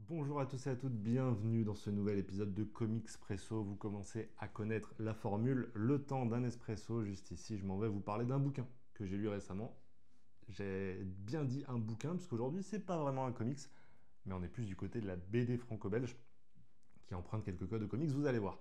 Bonjour à tous et à toutes, bienvenue dans ce nouvel épisode de Comicspresso. Vous commencez à connaître la formule, le temps d'un espresso. Juste ici, je m'en vais vous parler d'un bouquin que j'ai lu récemment. J'ai bien dit un bouquin, parce qu'aujourd'hui, c'est pas vraiment un comics, mais on est plus du côté de la BD franco-belge, qui emprunte quelques codes de comics, vous allez voir.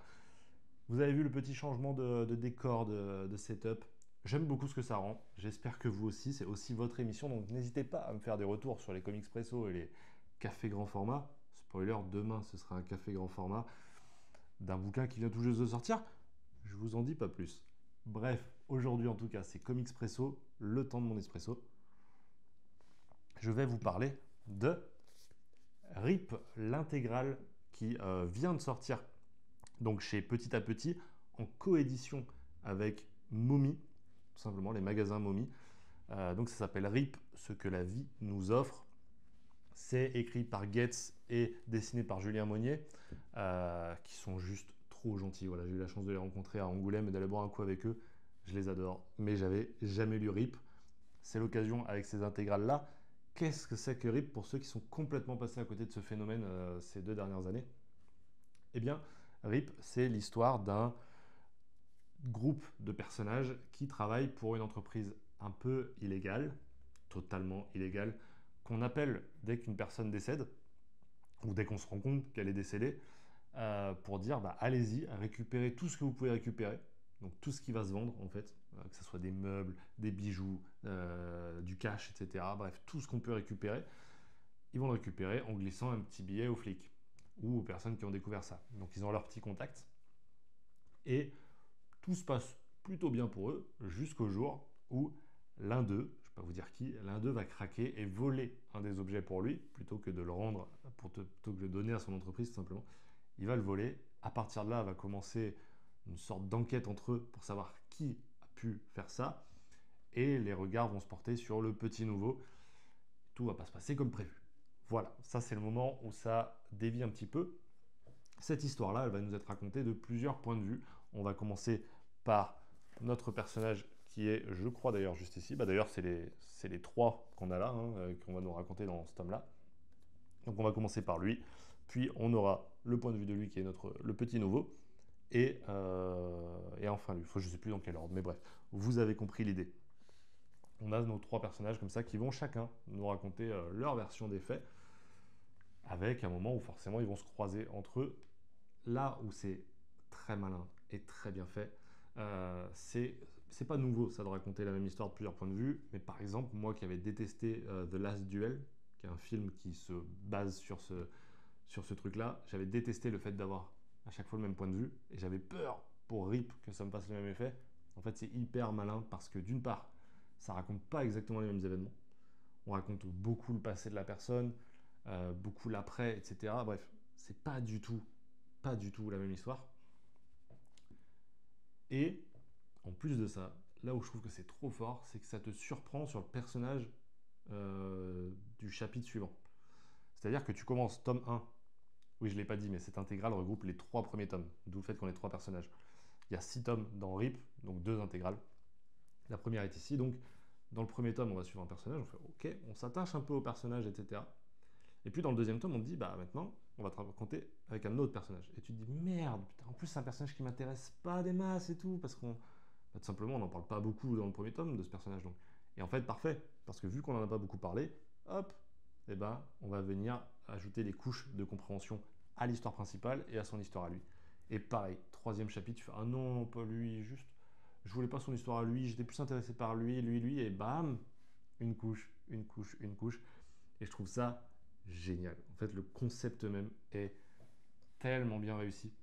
Vous avez vu le petit changement de décor, de setup. J'aime beaucoup ce que ça rend. J'espère que vous aussi. C'est aussi votre émission. Donc n'hésitez pas à me faire des retours sur les comics presso et les cafés grand format. Spoiler, demain ce sera un café grand format d'un bouquin qui vient tout juste de sortir. Je vous en dis pas plus. Bref, aujourd'hui en tout cas, c'est Comics Presso, le temps de mon espresso. Je vais vous parler de RIP, l'intégrale qui vient de sortir donc chez Petit à Petit, en coédition avec Momi, tout simplement les magasins Momi. Donc ça s'appelle RIP, ce que la vie nous offre. C'est écrit par Getz et dessiné par Julien Monnier, qui sont juste trop gentils. Voilà, j'ai eu la chance de les rencontrer à Angoulême et d'aller boire un coup avec eux. Je les adore, mais j'avais jamais lu RIP. C'est l'occasion avec ces intégrales-là. Qu'est-ce que c'est que RIP pour ceux qui sont complètement passés à côté de ce phénomène ces 2 dernières années? Eh bien, RIP, c'est l'histoire d'un groupe de personnages qui travaillent pour une entreprise un peu illégale, totalement illégale, qu'on appelle dès qu'une personne décède, ou dès qu'on se rend compte qu'elle est décédée, pour dire bah, allez-y, récupérez tout ce que vous pouvez récupérer, donc tout ce qui va se vendre en fait, que ce soit des meubles, des bijoux, du cash, etc. Bref, tout ce qu'on peut récupérer, ils vont le récupérer en glissant un petit billet aux flics ou aux personnes qui ont découvert ça. Donc ils ont leur petit contact et tout se passe plutôt bien pour eux jusqu'au jour où l'un d'eux, je ne vais pas vous dire qui, l'un d'eux va craquer et voler un des objets pour lui, plutôt que de le rendre, plutôt que de le donner à son entreprise tout simplement. Il va le voler. À partir de là, va commencer une sorte d'enquête entre eux pour savoir qui a pu faire ça. Et les regards vont se porter sur le petit nouveau. Tout va pas se passer comme prévu. Voilà, ça c'est le moment où ça dévie un petit peu. Cette histoire-là, elle va nous être racontée de plusieurs points de vue. On va commencer par notre personnage qui est, je crois d'ailleurs, juste ici. Bah, d'ailleurs, c'est les trois qu'on a là, hein, qu'on va nous raconter dans ce tome-là. Donc on va commencer par lui, puis on aura le point de vue de lui qui est le petit nouveau, et enfin lui. Je ne sais plus dans quel ordre, mais bref, vous avez compris l'idée. On a nos trois personnages comme ça qui vont chacun nous raconter leur version des faits, avec un moment où forcément ils vont se croiser entre eux. Là où c'est très malin et très bien fait, c'est pas nouveau ça de raconter la même histoire de plusieurs points de vue, mais par exemple, moi qui avais détesté The Last Duel, qui est un film qui se base sur ce truc-là, j'avais détesté le fait d'avoir à chaque fois le même point de vue, et j'avais peur pour RIP que ça me fasse le même effet. En fait, c'est hyper malin parce que d'une part, ça raconte pas exactement les mêmes événements. On raconte beaucoup le passé de la personne, beaucoup l'après, etc. Bref, c'est pas du tout la même histoire. Et en plus de ça, là où je trouve que c'est trop fort, c'est que ça te surprend sur le personnage du chapitre suivant. C'est-à-dire que tu commences tome 1. Oui, je ne l'ai pas dit, mais cette intégrale regroupe les 3 premiers tomes, d'où le fait qu'on ait 3 personnages. Il y a 6 tomes dans RIP, donc 2 intégrales. La première est ici, donc dans le premier tome, on va suivre un personnage, on fait ok, on s'attache un peu au personnage, etc. Et puis dans le deuxième tome, on te dit, bah maintenant, on va te raconter avec un autre personnage. Et tu te dis, merde, putain, en plus c'est un personnage qui m'intéresse pas des masses et tout, parce qu'on, bah, tout simplement, on n'en parle pas beaucoup dans le premier tome de ce personnage. Donc. Et en fait, parfait, parce que vu qu'on n'en a pas beaucoup parlé, hop, eh ben, on va venir ajouter des couches de compréhension à l'histoire principale et à son histoire à lui. Et pareil, troisième chapitre, tu fais, ah non, pas lui, juste, je voulais pas son histoire à lui, j'étais plus intéressé par lui, et bam, une couche, une couche, une couche. Et je trouve ça génial. En fait, le concept même est tellement bien réussi.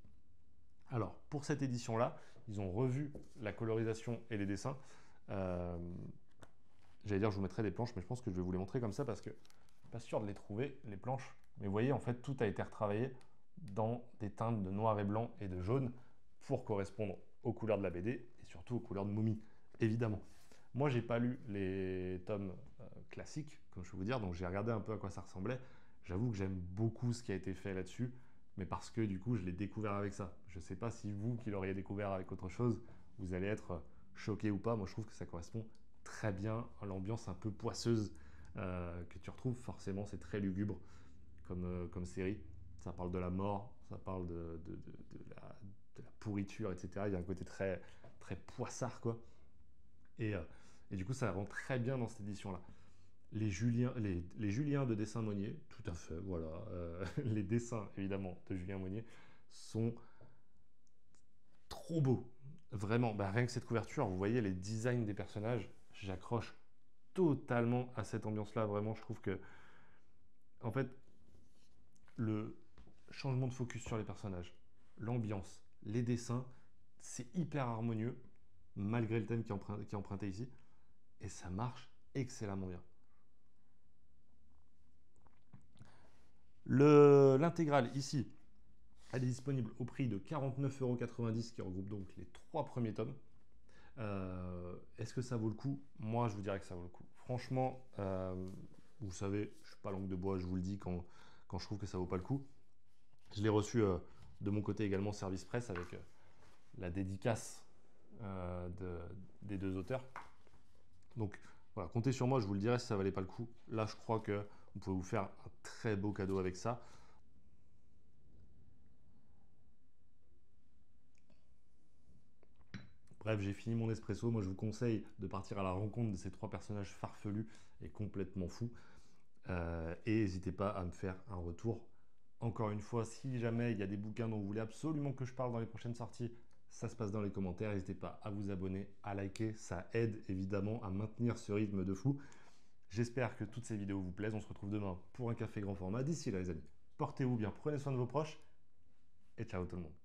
Alors, pour cette édition-là, ils ont revu la colorisation et les dessins. Euh, J'allais dire, je vous mettrai des planches, mais je pense que je vais vous les montrer comme ça parce que je suis pas sûr de les trouver, les planches. Mais vous voyez, en fait, tout a été retravaillé dans des teintes de noir et blanc et de jaune pour correspondre aux couleurs de la BD et surtout aux couleurs de Momie, évidemment. Moi, j'ai pas lu les tomes classiques, comme je peux vous dire, donc j'ai regardé un peu à quoi ça ressemblait. J'avoue que j'aime beaucoup ce qui a été fait là-dessus, mais parce que du coup, je l'ai découvert avec ça. Je sais pas si vous, qui l'auriez découvert avec autre chose, vous allez être choqué ou pas. Moi, je trouve que ça correspond très bien à l'ambiance un peu poisseuse que tu retrouves. Forcément, c'est très lugubre. comme série. Ça parle de la mort, ça parle de la pourriture, etc. Il y a un côté très, très poissard, quoi. Et, euh, et du coup, ça rend très bien dans cette édition-là. Les Juliens de Dessin Monnier, tout à fait, voilà. Les dessins, évidemment, de Julien Monnier sont trop beaux. Vraiment, bah, rien que cette couverture, vous voyez les designs des personnages, j'accroche totalement à cette ambiance-là. Vraiment, je trouve que, en fait, le changement de focus sur les personnages, l'ambiance, les dessins, c'est hyper harmonieux, malgré le thème qui est emprunté ici, et ça marche excellemment bien. L'intégrale ici, elle est disponible au prix de 49,90 € qui regroupe donc les 3 premiers tomes. Est-ce que ça vaut le coup? Moi, je vous dirais que ça vaut le coup. Franchement, vous savez, je suis pas langue de bois, je vous le dis quand je trouve que ça vaut pas le coup. Je l'ai reçu de mon côté également service presse avec la dédicace des deux auteurs. Donc voilà, comptez sur moi, je vous le dirai si ça valait pas le coup. Là, je crois que vous pouvez vous faire un très beau cadeau avec ça. Bref, j'ai fini mon espresso. Moi, je vous conseille de partir à la rencontre de ces 3 personnages farfelus et complètement fous. Et n'hésitez pas à me faire un retour. Encore une fois, si jamais il y a des bouquins dont vous voulez absolument que je parle dans les prochaines sorties, ça se passe dans les commentaires. N'hésitez pas à vous abonner, à liker. Ça aide évidemment à maintenir ce rythme de fou. J'espère que toutes ces vidéos vous plaisent. On se retrouve demain pour un café grand format. D'ici là, les amis, portez-vous bien, prenez soin de vos proches et ciao tout le monde.